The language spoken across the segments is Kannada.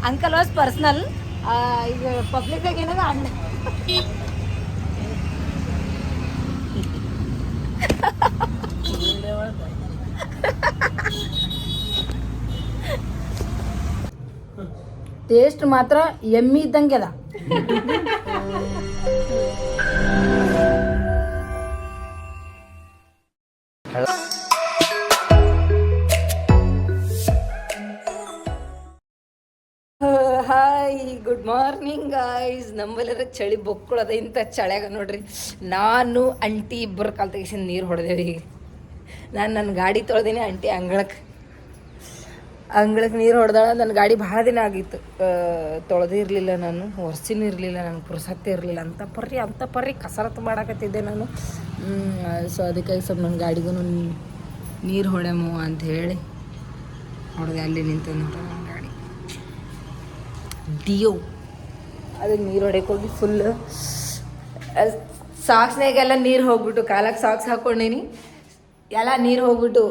Uncle was personal. ಈಗ ಪಬ್ಲಿಕ್ದಾಗ ಏನದ ಅಣ್ಣ. ಟೇಸ್ಟ್ ಮಾತ್ರ ಎಮ್ಮಿ ಇದ್ದಂಗೆ ಅದ. Hi, good morning guys. ನಮ್ಮಲ್ಲೆಲ್ಲ ಚಳಿ ಬೊಕ್ಕಳದ. ಇಂಥ ಚಳಿಯಾಗ ನೋಡ್ರಿ ನಾನು ಅಂಟಿ ಇಬ್ಬರು ಕಾಲ್ ತೆಗಿಸಿದ ನೀರು ಹೊಡೆದೇವಿ. ಈಗ ನಾನು ನನ್ನ ಗಾಡಿ ತೊಳೆದೀನಿ, ಅಂಟಿ ಅಂಗಳಕ್ಕೆ ನೀರು ಹೊಡೆದಾಳ. ನನ್ನ ಗಾಡಿ ಭಾಳ ದಿನ ಆಗಿತ್ತು, ತೊಳೆದಿರಲಿಲ್ಲ ನಾನು, ಒರೆಸಿನೂ ಇರಲಿಲ್ಲ, ನನಗೆ ಪುರ್ಸತ್ತೆ ಇರಲಿಲ್ಲ. ಅಂಥ ಪರ್ರಿ ಕಸರತ್ತು ಮಾಡಾಕತ್ತಿದ್ದೆ ನಾನು. ಸೊ ಅದಕ್ಕಾಗಿ ಸ್ವಲ್ಪ ನನ್ನ ಗಾಡಿಗೂ ನೀರು ಹೊಡೆಮು ಅಂತ ಹೇಳಿ ಹೊಡೆದೆ. ಅಲ್ಲಿ ನಿಂತು ನನ್ನ ಗಾಡಿ ಡಿಯೋ ಅದಕ್ಕೆ ನೀರು ಹೊಡೆಯಕ್ಕೆ ಹೋಗಿ ಫುಲ್ ಸಾಕ್ಸ್ನಾಗೆಲ್ಲ ನೀರು ಹೋಗ್ಬಿಟ್ಟು, ಕಾಲಕ್ಕೆ ಸಾಕ್ಸ್ ಹಾಕ್ಕೊಂಡೀನಿ, ಎಲ್ಲ ನೀರು ಹೋಗ್ಬಿಟ್ಟು.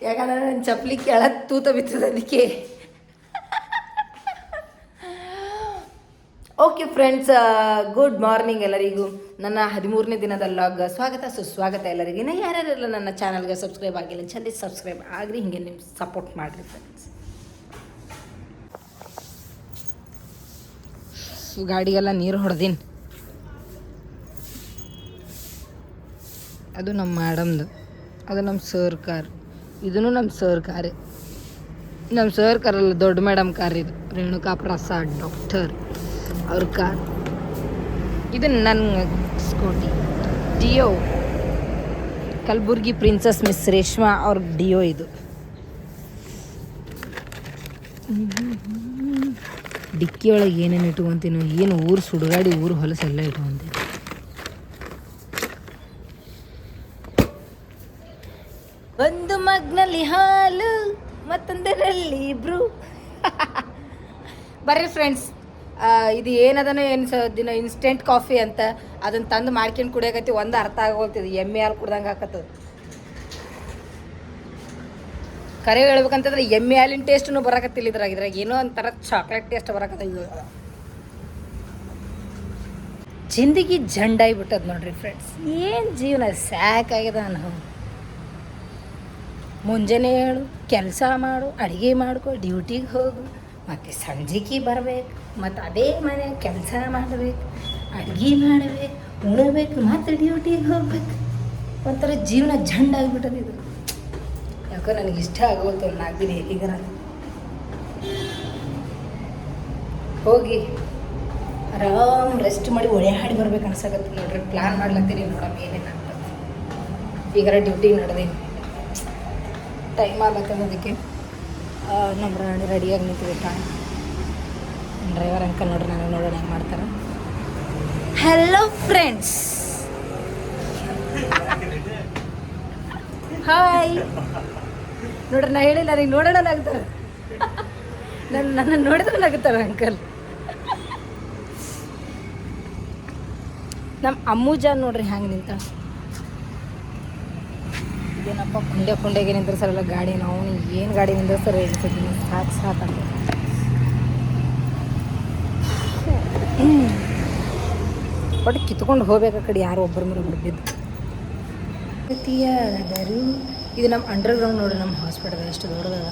ಯಾಕಂದ್ರೆ ನನ್ನ ಚಪ್ಪಲಿ ಕೆಳಗೆ ತೂತ ಬಿತ್ತದ ಅದಕ್ಕೆ. ಓಕೆ ಫ್ರೆಂಡ್ಸ್, ಗುಡ್ ಮಾರ್ನಿಂಗ್ ಎಲ್ಲರಿಗೂ. ನನ್ನ 13ನೇ ದಿನದ ಲಾಗ್ ಸ್ವಾಗತ ಸುಸ್ವಾಗತ ಎಲ್ಲರಿಗೂ. ಇನ್ನು ಯಾರ್ಯಾರೆಲ್ಲ ನನ್ನ ಚಾನಲ್ಗೆ ಸಬ್ಸ್ಕ್ರೈಬ್ ಆಗಿಲ್ಲ, ಚಂದ ಸಬ್ಸ್ಕ್ರೈಬ್ ಆಗ್ರಿ, ಹಿಂಗೆ ನಿಮ್ಮ ಸಪೋರ್ಟ್ ಮಾಡಿರಿ ಫ್ರೆಂಡ್ಸ್. ಗಾಡಿಗೆಲ್ಲ ನೀರು ಹೊಡೆದೀನಿ. ಅದು ನಮ್ಮ ಮೇಡಮ್ದು, ಅದು ನಮ್ಮ ಸರ್ ಕಾರ್, ಇದೂ ನಮ್ಮ ಸರ್ ಕಾರೇ. ನಮ್ಮ ಸರ್ ಕಾರಲ್ಲ, ದೊಡ್ಡ ಮೇಡಮ್ ಕಾರ್ ಇದು, ರೇಣುಕಾ ಪ್ರಸಾದ್ ಡಾಕ್ಟರ್ ಅವ್ರ ಕಾರ್. ಇದು ನನ್ನ scooty Dio, Kalaburagi princess miss Reshma ಅವ್ರ ಡಿಯೋ ಇದು. ಡಿಕ್ಕಿ ಒಳಗೆ ಏನೇನು ಇಟ್ಕೊತೀನೋ ಏನು, ಊರು ಸುಡುಗಾಡಿ, ಊರು ಹೊಲಸೆಲ್ಲ ಇಟ್ಕೊತೀನಿ. ಒಂದು ಮಗ್ನಲ್ಲಿ ಹಾಲು, ಮತ್ತೊಂದರಲ್ಲಿ ಇಬ್ರು. ಬರ್ರಿ ಫ್ರೆಂಡ್ಸ್, ಇದು ಏನದನೋ ದಿನ ಇನ್ಸ್ಟೆಂಟ್ ಕಾಫಿ ಅಂತ ಅದನ್ನು ತಂದು ಮಾಡ್ಕೊಂಡು ಕುಡಿಯಕತ್ತಿ. ಒಂದು ಅರ್ಥ ಆಗೋಗ್ತಿದೆ, ಎಮ್ಮೆ ಹಾಲು ಕುಡ್ದಂಗೆ ಹಾಕತ್ತದ. ಕರೆ ಹೇಳ್ಬೇಕಂತಂದ್ರೆ ಎಮ್ಮೆ ಹಾಲಿನ ಟೇಸ್ಟೂ ಬರಕತ್ತಿಲ್ಲ ಇದ್ರಾಗ ಏನೋ ಒಂಥರ ಚಾಕ್ಲೇಟ್ ಟೇಸ್ಟ್ ಬರಕತ್ತಿಲ್ಲ. ಜಿಂದಗಿ ಜಂಡಾಗಿಬಿಟ್ಟದ ನೋಡ್ರಿ ಫ್ರೆಂಡ್ಸ್. ಏನು ಜೀವನ ಸಾಕಾಗ್ಯದ. ನಾವು ಮುಂಜಾನೆ ಹೇಳು, ಕೆಲಸ ಮಾಡು, ಅಡುಗೆ ಮಾಡ್ಕೊ, ಡ್ಯೂಟಿಗೆ ಹೋಗು, ಮತ್ತು ಸಂಜೆಗೆ ಬರಬೇಕು, ಮತ್ತು ಅದೇ ಮನೆ ಕೆಲಸ ಮಾಡಬೇಕು, ಅಡುಗೆ ಮಾಡಬೇಕು, ಉಣಬೇಕು, ಮತ್ತು ಡ್ಯೂಟಿಗೆ ಹೋಗ್ಬೇಕು. ಒಂಥರ ಜೀವನ ಜಂಡಾಗಿಬಿಟ್ಟದ ಇದು. ಯಾಕೋ ನನಗೆ ಇಷ್ಟ ಆಗೋಲ್ತು. 4 ದಿನ ಹೇಗಿಗಾರ ಹೋಗಿ ಆರಾಮ್ ರೆಸ್ಟ್ ಮಾಡಿ ಒಳ್ಳೆಯಾಡಿ ಬರ್ಬೇಕು ಅನ್ಸಕತ್ತೆ ನೋಡ್ರಿ. ಪ್ಲ್ಯಾನ್ ಮಾಡ್ಲತ್ತೀನಿ, ನೋಡಮ್ಮ ಏನೇನು ಆಗ್ತದೆ. ಈಗಾರ ಡ್ಯೂಟಿಗೆ ನಡೆದೀನಿ, ಟೈಮ್ ಆಗ್ಲತ್ತದ. ಅದಕ್ಕೆ ನಮ್ಮ ರಾಣಿ ರೆಡಿಯಾಗಿ ನಿಂತಿದ್ದೆ. ಡ್ರೈವರ್ ಅಂಕಲ್ ನೋಡ್ರಿ, ನಾನು ನೋಡೋಣ ಹೆಂಗೆ ಮಾಡ್ತಾರೆ. Hello friends, hi. ನೋಡ್ರಿ, ನಾ ಹೇಳಿಲ್ಲ ನನಗೆ ನೋಡೋಣ ನಗ್ತಾರೆ. ನನ್ನ ನೋಡಿದ್ರೆ ನಗುತ್ತಾರೆ ಅಂಕಲ್. ನಮ್ಮ ಅಮ್ಮೂಜಾನ್ ನೋಡ್ರಿ ಹ್ಯಾಂಗೆ ನಿಂತ. ಇದೇನಪ್ಪ ಕುಂಡೆಗೆ ನಿಂದ್ರಸರಲ್ಲ ಗಾಡಿ. ನಾವು ಏನು ಗಾಡಿ ನಿಂದ್ರಸರ ಹೇಳ್ತಿದ್ದೀನಿ, ಸಾಕು ಬಟ್ ಕಿತ್ಕೊಂಡು ಹೋಗ್ಬೇಕು ಆ ಕಡೆ, ಯಾರು ಒಬ್ಬರ ಮೇಲೆ ಬಿಡ್ದಿದ್ದು. ಇದು ನಮ್ಮ ಅಂಡರ್ಗ್ರೌಂಡ್ ನೋಡ್ರಿ, ನಮ್ಮ ಹಾಸ್ಪಿಟಲ್ ಎಷ್ಟು ದೊಡ್ಡದ.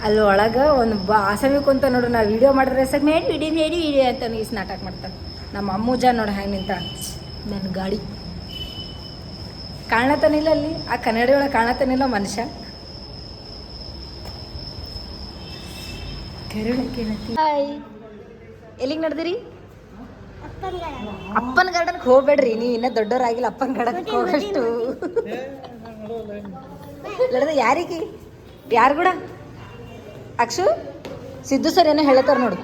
ಅಲ್ಲಿ ಒಳಗೆ ಒಂದು ಆಸಾಮಿ ಕುಂತ ನೋಡ್ರಿ, ನಾವು ವೀಡಿಯೋ ಮಾಡಿದ್ರೆ ಸರ್ ವಿಡಿಯೋ ಅಂತ ಈಸ್ ನಾಟಕ ಮಾಡ್ತಾರೆ. ನಮ್ಮ ಅಮ್ಮೂಜ ನೋಡಿ ಹ್ಯಾಂಗೆ ನಿಂತ. ನನ್ನ ಗಾಡಿ ಕಾಣತಾನಿಲ್ಲ ಅಲ್ಲಿ, ಆ ಕನ್ನಡಿ ಒಳಗೆ ಕಾಣತಾನಿಲ್ಲ ಮನುಷ್ಯ. ಹಾಯ್, ಎಲ್ಲಿಗೆ ನಡೆದಿರಿ? ಅಪ್ಪನ ಗಾರ್ಡನ್ಗೆ ಹೋಗ್ಬೇಡ್ರಿ, ನೀವು ಇನ್ನೂ ದೊಡ್ಡವರಾಗಿಲ್ಲ. ಅಪ್ಪನ ಗಾರ್ಡನ್ಗೆ ಹೋಗಷ್ಟು ನಡೆದ. ಯಾರಿಗೆ? ಯಾರು ಕೂಡ? ಅಕ್ಷು, ಸಿದ್ದು ಸರ್ ಏನೋ ಹೇಳ್ತಾರೆ ನೋಡು.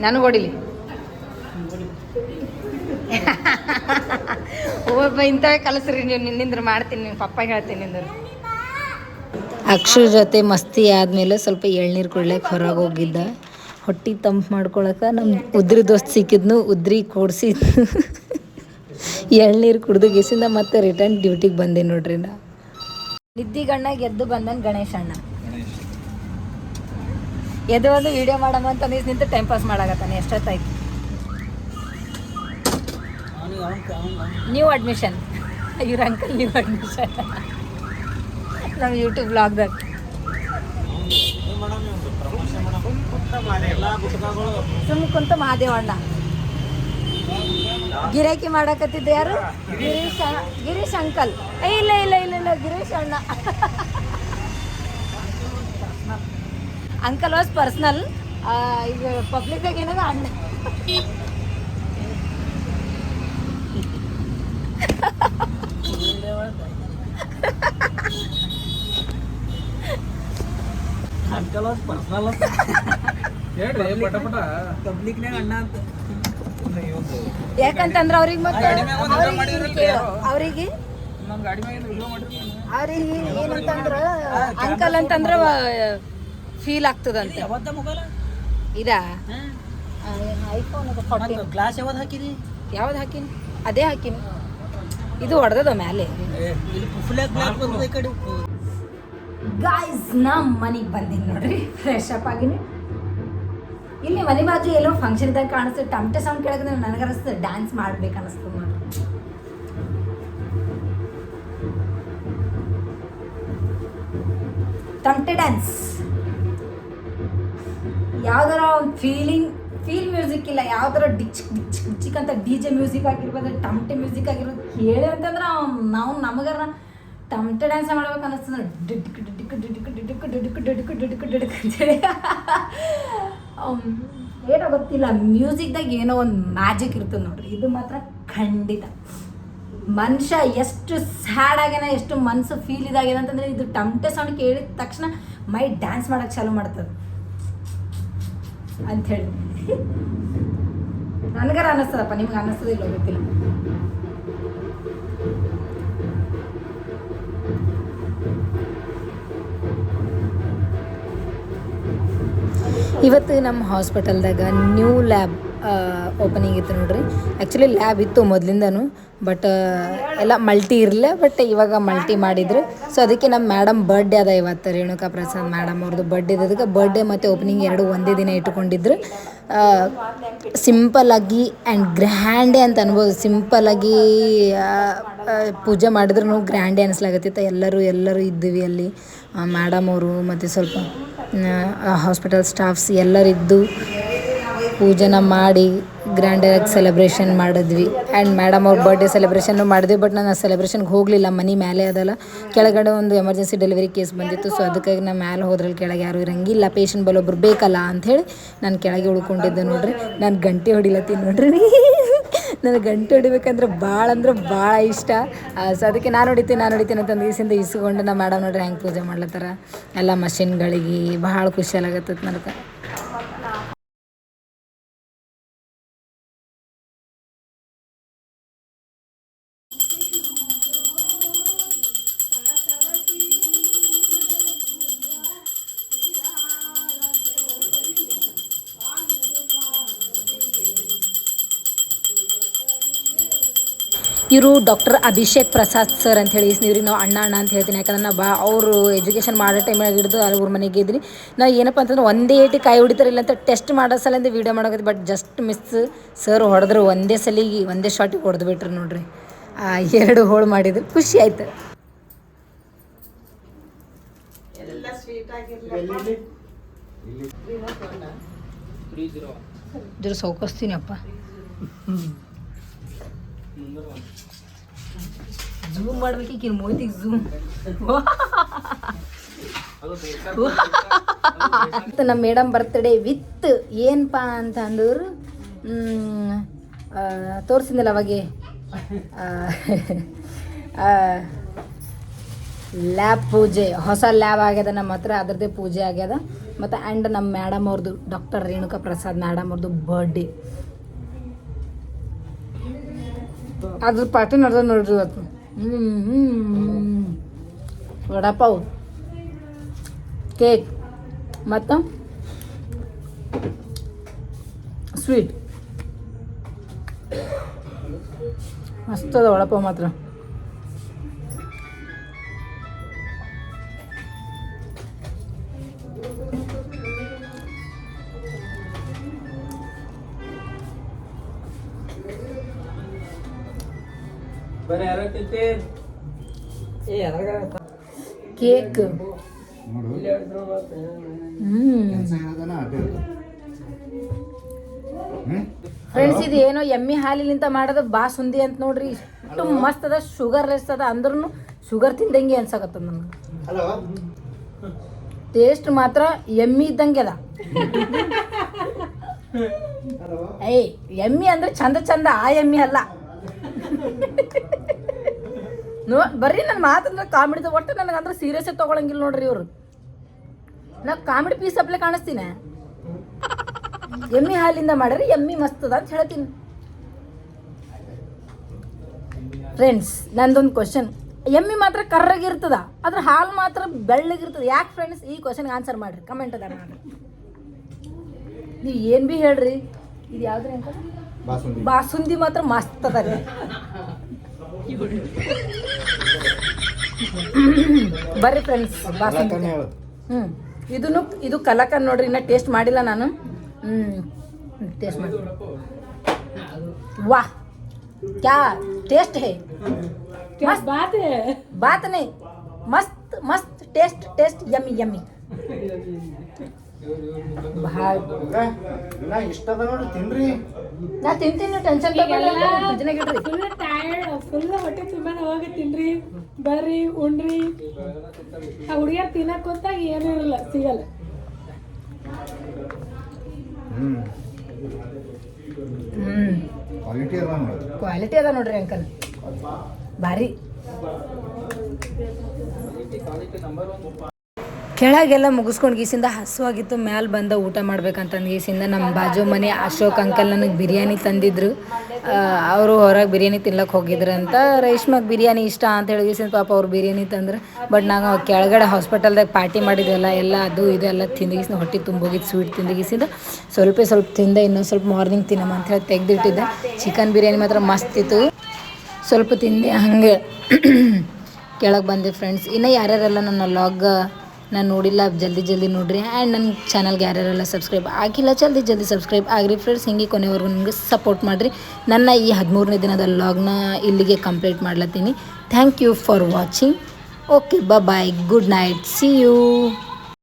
ನನಗೆ ಹೊಡಿಲಿ ಒಬ್ಬ. ಇಂಥವೇ ಕಲಿಸ್ರಿ ನೀವು, ನಿನ್ನಿಂದ್ರ ಮಾಡ್ತೀನಿ, ನಿಮ್ಮ ಪಪ್ಪ ಹೇಳ್ತೀನಿ ನಿಂದ್ರ. ಅಕ್ಷು ಜೊತೆ ಮಸ್ತಿ ಆದಮೇಲೆ ಸ್ವಲ್ಪ ಎಳ್ನೀರು ಕುಡ್ಲಿಕ್ಕೆ ಹೊರಗೆ ಹೋಗಿದ್ದ. ಹೊಟ್ಟೆ ತಂಪು ಮಾಡ್ಕೊಳಕ್ಕೆ ನಮ್ಮ ಉದ್ರಿ ದೋಸ್ತ್ ಸಿಕ್ಕಿದ್ನು ಉದ್ರಿ ಕೊಡ್ಸಿದ್ನು ಎಳ್ನೀರು ಕುಡ್ದು ಗಿಸಿಂದ ಮತ್ತೆ ರಿಟರ್ನ್ ಡ್ಯೂಟಿಗೆ ಬಂದೆ ನೋಡ್ರಿ ನಾ ನಿದ್ದಿಗಣ್ಣಾಗ ಎದ್ದು ಬಂದನ್ ಗಣೇಶ್ ಅಣ್ಣ ಎದ್ದು ಒಂದು ವಿಡಿಯೋ ಮಾಡಮ್ಮ ಅಂತ ನಿಂತು ಟೈಮ್ ಪಾಸ್ ಮಾಡಾಕತ್ತಾನೆ ಎಷ್ಟೊತ್ತಾಯ್ತು ನ್ಯೂ ಅಡ್ಮಿಷನ್ ಇವ್ರ ಅಂಕಲ್ ನ್ಯೂ ಅಡ್ಮಿಷನ್ ನಮ್ಮ ಯೂಟ್ಯೂಬ್ ಬ್ಲಾಗ್ದಾಗ ಸುಮ್ಮ ಕುಂತ ಮಹಾದೇವಣ್ಣ ಗಿರಾಕಿ ಮಾಡಕತ್ತಿದ್ದೆ ಯಾರು ಗಿರೀಶ್ ಅಂಕಲ್ ಇಲ್ಲ ಇಲ್ಲ ಇಲ್ಲ ಇಲ್ಲ ಗಿರೀಶ್ ಅಣ್ಣ ಅಂಕಲ್ ವಾಸ್ ಪರ್ಸ್ನಲ್ ಈಗ ಪಬ್ಲಿಕ್ದಾಗ ಏನದ ಅಣ್ಣ ಅಂಕಲ್ ವಾಸ್ ಪರ್ಸ್ನಲ್ ಹೇಳ್ರಿ ಪಟ ಪಬ್ಲಿಕ್ನಾಗ ಅಣ್ಣ ಅಂತ ಯಾಕಂತಂದ್ರೆ ಅವ್ರಿಗೆ ಮತ್ತೆ ಅವ್ರಿಗೆ ಅವ್ರಿಗೆ ಏನಂತಂದ್ರ ಅಂಕಲ್ ಅಂತಂದ್ರ ಫೀಲ್ ಆಗ್ತದಂತೆ ಇದಾ ಐಫೋನ್ ಗ್ಲಾಸ್ ಯಾವ್ದು ಹಾಕಿದಿ ಯಾವ್ದು ಹಾಕಿನಿ ಅದೇ ಹಾಕಿನಿ ಇದು ಹೊಡೆದದ ಮೇಲೆ ಗಾಯ್ಸ್ ನಾ ಮನೆಗೆ ಬಂದೀನಿ ನೋಡ್ರಿ ಫ್ರೆಶ್ ಅಪ್ ಆಗಿನಿ ಇಲ್ಲಿ ಮನೆ ಬಾಜು ಎಲ್ಲೋ ಫಂಕ್ಷನ್ ಇದ್ದಾಗ ಕಾಣಿಸ್ತದೆ ಟಮಟೆ ಸೌಂಡ್ ಕೇಳಿದ್ರೆ ನನಗೆ ಅನಿಸ್ತದೆ ಡ್ಯಾನ್ಸ್ ಮಾಡ್ಬೇಕು ಅನಿಸ್ತದೆ ನೋಡ್ರಿ ಟಮಟೆ ಡ್ಯಾನ್ಸ್ ಯಾವ್ದಾರ ಒಂದು ಫೀಲ್ ಮ್ಯೂಸಿಕ್ ಇಲ್ಲ ಯಾವ್ದಾರ ಡಿಚ್ ಅಂತ DJ ಮ್ಯೂಸಿಕ್ ಆಗಿರ್ಬೋದು ಟಮಟೆ ಮ್ಯೂಸಿಕ್ ಆಗಿರ್ಬೋದು ಹೇಳಿ ಅಂತಂದ್ರೆ ನಾವು ನಮಗಾರ ಟಮಟೆ ಡ್ಯಾನ್ಸ್ ಮಾಡ್ಬೇಕು ಅನ್ನಿಸ್ತದೆ ಡಿಡ್ಕ್ ಡಿಡ್ಕ್ ಡಿಡ್ಕ್ ಡಿಡ್ಕ್ ಡಿಡ್ಕ್ ಡಿಡ್ಕ್ ಡಿಡ್ಕ್ ಡಿಡ್ಕ್ ಅಂತೇಳಿ ಏನೋ ಗೊತ್ತಿಲ್ಲ ಮ್ಯೂಸಿಕ್ದಾಗ ಏನೋ ಒಂದು ಮ್ಯಾಜಿಕ್ ಇರ್ತದೆ ನೋಡ್ರಿ ಇದು ಮಾತ್ರ ಖಂಡಿತ ಮನುಷ್ಯ ಎಷ್ಟು ಸ್ಯಾಡ್ ಆಗ್ಯಾನ ಎಷ್ಟು ಮನಸ್ಸು ಫೀಲ್ ಇದಾಗ್ಯದ ಅಂತಂದ್ರೆ ಇದು ಟಮಟೆ ಸೌಂಡ್ ಕೇಳಿದ ತಕ್ಷಣ ಮೈ ಡ್ಯಾನ್ಸ್ ಮಾಡೋಕ್ಕೆ ಚಾಲೂ ಮಾಡ್ತದೆ ಅಂಥೇಳಿ ನನಗಾರ ಅನ್ನಿಸ್ತದಪ್ಪ ನಿಮ್ಗೆ ಅನ್ನಿಸ್ತದೆ ಇಲ್ಲ ಗೊತ್ತಿಲ್ಲ ಇವತ್ತು ನಮ್ಮ ಹಾಸ್ಪಿಟಲ್ದಾಗ ನ್ಯೂ ಲ್ಯಾಬ್ ಓಪನಿಂಗ್ ಇತ್ತು ನೋಡ್ರಿ ಆ್ಯಕ್ಚುಲಿ ಲ್ಯಾಬ್ ಇತ್ತು ಮೊದಲಿಂದನೂ ಬಟ್ ಎಲ್ಲ ಮಲ್ಟಿ ಇರಲಿಲ್ಲ ಬಟ್ ಇವಾಗ ಮಲ್ಟಿ ಮಾಡಿದ್ರು ಸೊ ಅದಕ್ಕೆ ನಮ್ಮ ಮೇಡಮ್ ಬರ್ಡೇ ಅದ ಇವತ್ತು ರೇಣುಕಾ ಪ್ರಸಾದ್ ಮೇಡಮ್ ಅವ್ರದ್ದು ಬರ್ಡೇ ಇದ್ದದಕ್ಕೆ ಬರ್ಡೇ ಮತ್ತು ಓಪನಿಂಗ್ ಎರಡು ಒಂದೇ ದಿನ ಇಟ್ಕೊಂಡಿದ್ರು ಸಿಂಪಲ್ಲಾಗಿ ಆ್ಯಂಡ್ ಗ್ರ್ಯಾಂಡೇ ಅಂತ ಅನ್ಬೋದು ಸಿಂಪಲ್ಲಾಗಿ ಪೂಜೆ ಮಾಡಿದ್ರು ಗ್ರ್ಯಾಂಡೇ ಅನಿಸ್ಲಾಗತ್ತಿತ್ತು ಎಲ್ಲರೂ ಇದ್ದೀವಿ ಅಲ್ಲಿ ಮೇಡಮ್ ಅವರು ಮತ್ತು ಸ್ವಲ್ಪ ಹಾಸ್ಪಿಟಲ್ ಸ್ಟಾಫ್ಸ್ ಎಲ್ಲರಿದ್ದು ಪೂಜೆನ ಮಾಡಿ ಗ್ರ್ಯಾಂಡಾಗಿ ಸೆಲೆಬ್ರೇಷನ್ ಮಾಡಿದ್ವಿ ಆ್ಯಂಡ್ ಮೇಡಮ್ ಅವ್ರ ಬರ್ಡೇ ಸೆಲೆಬ್ರೇಷನ್ನು ಮಾಡಿದ್ವಿ ಬಟ್ ನಾನು ಆ ಸೆಲೆಬ್ರೇಷನ್ಗೆ ಹೋಗಲಿಲ್ಲ ಮನೆ ಮೇಲೆ ಅದಲ್ಲ ಕೆಳಗಡೆ ಒಂದು ಎಮರ್ಜೆನ್ಸಿ ಡೆಲಿವರಿ ಕೇಸ್ ಬಂದಿತ್ತು ಸೊ ಅದಕ್ಕಾಗಿ ನಾನು ಮೇಲೆ ಹೋದ್ರಲ್ಲಿ ಕೆಳಗೆ ಯಾರು ಇರಂಗಿಲ್ಲ ಪೇಷಂಟ್ ಬಲ್ಲೊಬ್ರು ಬೇಕಲ್ಲ ಅಂಥೇಳಿ ನಾನು ಕೆಳಗೆ ಉಳ್ಕೊಂಡಿದ್ದೆ ನೋಡ್ರಿ ನಾನು ಗಂಟೆ ಹೊಡಿಲತ್ತೀನಿ ನೋಡ್ರಿ ನನಗೆ ಗಂಟೆ ಹೊಡಿಬೇಕಂದ್ರೆ ಭಾಳ ಇಷ್ಟ ಸೊ ಅದಕ್ಕೆ ನಾನು ಹೊಡಿತೀನಿ ಅಂತಂದು ದಿವಸದಿಂದ ಇಸ್ಕೊಂಡು ನಮ್ಮ ಮೇಡಮ್ ನೋಡ್ರಿ ಹೆಂಗೆ ಪೂಜೆ ಮಾಡ್ಲತ್ತಾರ ಎಲ್ಲ ಮಷಿನ್ಗಳಿಗೆ ಭಾಳ ಖುಷಿಯಾಗತ್ತದ ನನಗೆ ಇವರು ಡಾಕ್ಟರ್ ಅಭಿಷೇಕ್ ಪ್ರಸಾದ್ ಸರ್ ಅಂತ ಹೇಳಿ ಇವ್ರಿಗೆ ನಾವು ಅಣ್ಣ ಅಂತ ಹೇಳ್ತೀನಿ ಯಾಕಂದ್ರೆ ನಾವು ಅವರು ಎಜುಕೇಷನ್ ಮಾಡೋ ಟೈಮಾಗಿ ಹಿಡಿದು ಅವ್ರ ಮನೆಗೆ ಇದ್ರಿ ನಾವು ಏನಪ್ಪ ಅಂತಂದ್ರೆ ಒಂದೇ ಏಟಿ ಕಾಯಿ ಹೊಡಿತಾರಿಲ್ಲ ಅಂತ ಟೆಸ್ಟ್ ಮಾಡೋ ಸಲಿಂದ ವೀಡಿಯೋ ಮಾಡೋದು ಬಟ್ ಜಸ್ಟ್ ಮಿಸ್ ಸರ್ ಹೊಡೆದ್ರು ಒಂದೇ ಶಾಟಿಗೆ ಹೊಡೆದು ಬಿಟ್ರು ನೋಡ್ರಿ 2 ಹೋಳು ಮಾಡಿದ್ರು ಖುಷಿ ಆಯ್ತು ಜರ ಸೌಕಸ್ತೀನಿ ಅಪ್ಪ ಝೂಮ್ ಮಾಡ್ಬೇಕೀಗ ಮೋತಿಗೆ ಝೂಮ್ ನಮ್ಮ ಮೇಡಮ್ ಬರ್ತ್ಡೇ ವಿತ್ ಏನಪ್ಪ ಅಂತ ಅಂದವರು ತೋರಿಸಿದ್ನಲ್ಲ ಅವಾಗೆ ಲ್ಯಾಬ್ ಪೂಜೆ ಹೊಸ ಲ್ಯಾಬ್ ಆಗ್ಯದ ನಮ್ಮ ಹತ್ರ ಅದರದ್ದೇ ಪೂಜೆ ಆಗ್ಯದ ಮತ್ತು ಆ್ಯಂಡ್ ನಮ್ಮ ಮೇಡಮ್ ಅವ್ರದ್ದು ಡಾಕ್ಟರ್ ರೇಣುಕಾ ಪ್ರಸಾದ್ ಮೇಡಮ್ ಅವ್ರದ್ದು ಬರ್ಡೇ ಅದ್ರ ಪಾರ್ಟಿ ನಡೆದ ನೋಡ್ರಿ ಇವತ್ತು ವಡಾಪಾವ್ ಕೇಕ್ ಮತ್ತು ಸ್ವೀಟ್ ಮಸ್ತ್ ಅದ ವಡಪಾವ್ ಮಾತ್ರ. ಕೇಕ್ ಫ್ರೆಂಡ್ಸ್, ಇದು ಏನೋ ಎಮ್ಮಿ ಹಾಲಿನಿಂದ ಮಾಡೋದು ಬಾಸುಂದಿ ಅಂತ ನೋಡ್ರಿ. ಇಷ್ಟು ಮಸ್ತ್ ಅದ, ಶುಗರ್ಲೆಸ್ ಅದ, ಅಂದ್ರೂ ಶುಗರ್ ತಿಂದಂಗೆ ಅನ್ಸಕತ್ತದ ನನಗೆ. ಟೇಸ್ಟ್ ಮಾತ್ರ ಎಮ್ಮಿ ಇದ್ದಂಗೆ ಅದ. ಏಯ್, ಎಮ್ಮಿ ಅಂದ್ರೆ ಚಂದ ಚಂದ, ಆ ಎಮ್ಮಿ ಅಲ್ಲ. ಬರ್ರಿ ನನ್ನ ಮಾತಂದ್ರೆ ಕಾಮಿಡಿದ, ಒಟ್ಟು ನನಗಂದ್ರೆ ಸೀರಿಯಸ್ ತಗೊಳಂಗಿಲ್ಲ ನೋಡ್ರಿ ಇವರು. ನಾ ಕಾಮಿಡಿ ಪೀಸ್ ಅಪ್ಲೆ ಕಾಣಿಸ್ತೀನಿ. ಎಮ್ಮಿ ಹಾಲಿಂದ ಮಾಡ್ರಿ, ಎಮ್ಮಿ ಮಸ್ತ್ ಅದ ಅಂತ ಹೇಳ್ತೀನಿ. ಫ್ರೆಂಡ್ಸ್, ನಂದೊಂದು ಕ್ವಶನ್, ಎಮ್ಮಿ ಮಾತ್ರ ಕರ್ರಗಿರ್ತದ, ಅದ್ರ ಹಾಲು ಮಾತ್ರ ಬೆಳ್ಳಗಿರ್ತದ, ಯಾಕೆ ಫ್ರೆಂಡ್ಸ್? ಈ ಕ್ವಶನ್ಗೆ ಆನ್ಸರ್ ಮಾಡ್ರಿ, ಕಮೆಂಟ್ ಅದ ಮಾಡ್ರಿ. ನೀವು ಏನು ಭೀ ಹೇಳ್ರಿ, ಇದು ಯಾವ್ದ್ರಿ ಅಂತ ಬಾಸುಂದಿ ಮಾತ್ರ ಮಸ್ತ್ ಅದ ರೀ. ಬರ್ರಿ ಫ್ರೆಂಡ್ಸ್, ಬಾಸುಂದಿ. ಇದು ಕಲಾಕಂದ್ ನೋಡ್ರಿ, ಇನ್ನ ಟೇಸ್ಟ್ ಮಾಡಿಲ್ಲ ನಾನು. ಟೇಸ್ಟ್ ಮಾಡಿ. वाह, क्या टेस्ट है, मस्त बात नहीं, मस्त मस्त टेस्ट टेस्ट, यमी यमी. ನಾ ತಿಂತೀನಿ, ಟೆನ್ಷನ್ ಫುಲ್ ಹೊಟ್ಟೆ ತುಂಬಾ ಹೋಗಿ ತಿನ್ರಿ, ಬರ್ರಿ ಉಣ್ರಿ. ಆ ಹುಡುಗಿಯರ್ ತಿನ್ನಕ್ ಕೂತಾಗ ಏನೂ ಇರಲ್ಲ, ಸಿಗಲ್ಲ. ಕ್ವಾಲಿಟಿ ಅದ ನೋಡ್ರಿ ಅಂಕಲ್, ಭಾರಿ. ಕೆಳಗೆಲ್ಲ ಮುಗಿಸ್ಕೊಂಡು ಗೀಸಿಂದ ಹಸುವಾಗಿತ್ತು, ಮ್ಯಾಲೆ ಬಂದ ಊಟ ಮಾಡ್ಬೇಕಂತಂದು ಗೀಸಿಂದ ನಮ್ಮ ಬಾಜು ಮನೆ ಅಶೋಕ್ ಅಂಕಲ್ ನನಗೆ ಬಿರಿಯಾನಿ ತಂದಿದ್ರು. ಅವರು ಹೊರಗೆ ಬಿರಿಯಾನಿ ತಿನ್ಲಕ್ಕೆ ಹೋಗಿದ್ರು ಅಂತ. ರೇಷ್ಮಾಗೆ ಬಿರಿಯಾನಿ ಇಷ್ಟ ಅಂತ ಹೇಳಿ ಗೀಸಿಂದ ಪಾಪ ಅವ್ರು ಬಿರಿಯಾನಿ ತಂದ್ರೆ. ಬಟ್ ನಾವು ಕೆಳಗಡೆ ಹಾಸ್ಪಿಟಲ್ದಾಗ ಪಾರ್ಟಿ ಮಾಡಿದ್ವಲ್ಲ, ಎಲ್ಲ ಅದು ಇದೆಲ್ಲ ತಿಂದಿಗಿಸಿಂದ ಹೊಟ್ಟೆ ತುಂಬೋಗಿದ್ದು, ಸ್ವೀಟ್ ತಿಂದಿಗಿಸಿಂದ ಸ್ವಲ್ಪ ತಿಂದೆ. ಇನ್ನೊಂದು ಸ್ವಲ್ಪ ಮಾರ್ನಿಂಗ್ ತಿನ್ನಮ್ಮ ಅಂತ ಹೇಳಿ ತೆಗೆದಿಟ್ಟಿದ್ದೆ. ಚಿಕನ್ ಬಿರಿಯಾನಿ ಮಾತ್ರ ಮಸ್ತ್ ಇತ್ತು, ಸ್ವಲ್ಪ ತಿಂದೆ, ಹಾಗೆ ಕೆಳಗೆ ಬಂದೆ. ಫ್ರೆಂಡ್ಸ್, ಇನ್ನು ಯಾರ್ಯಾರೆಲ್ಲ ನನ್ನ ವ್ಲಾಗ್ ನಾನು ನೋಡಿಲ್ಲ, ಜಲ್ದಿ ನೋಡಿರಿ. ಆ್ಯಂಡ್ ನನ್ನ ಚಾನಲ್ಗೆ ಯಾರ್ಯಾರೆಲ್ಲ ಸಬ್ಸ್ಕ್ರೈಬ್ ಆಗಿಲ್ಲ, ಜಲ್ದಿ ಸಬ್ಸ್ಕ್ರೈಬ್ ಆಗಿರಿ ಫ್ರೆಂಡ್ಸ್. ಹಿಂಗೆ ಕೊನೆವರೆಗೂ ನಿಮಗೆ ಸಪೋರ್ಟ್ ಮಾಡಿರಿ. ನನ್ನ ಈ 13ನೇ ದಿನದ ವ್ಲಾಗ್ನ ಇಲ್ಲಿಗೆ ಕಂಪ್ಲೀಟ್ ಮಾಡ್ಲತ್ತೀನಿ. Thank you for watching. Okay, bye, good night, see you.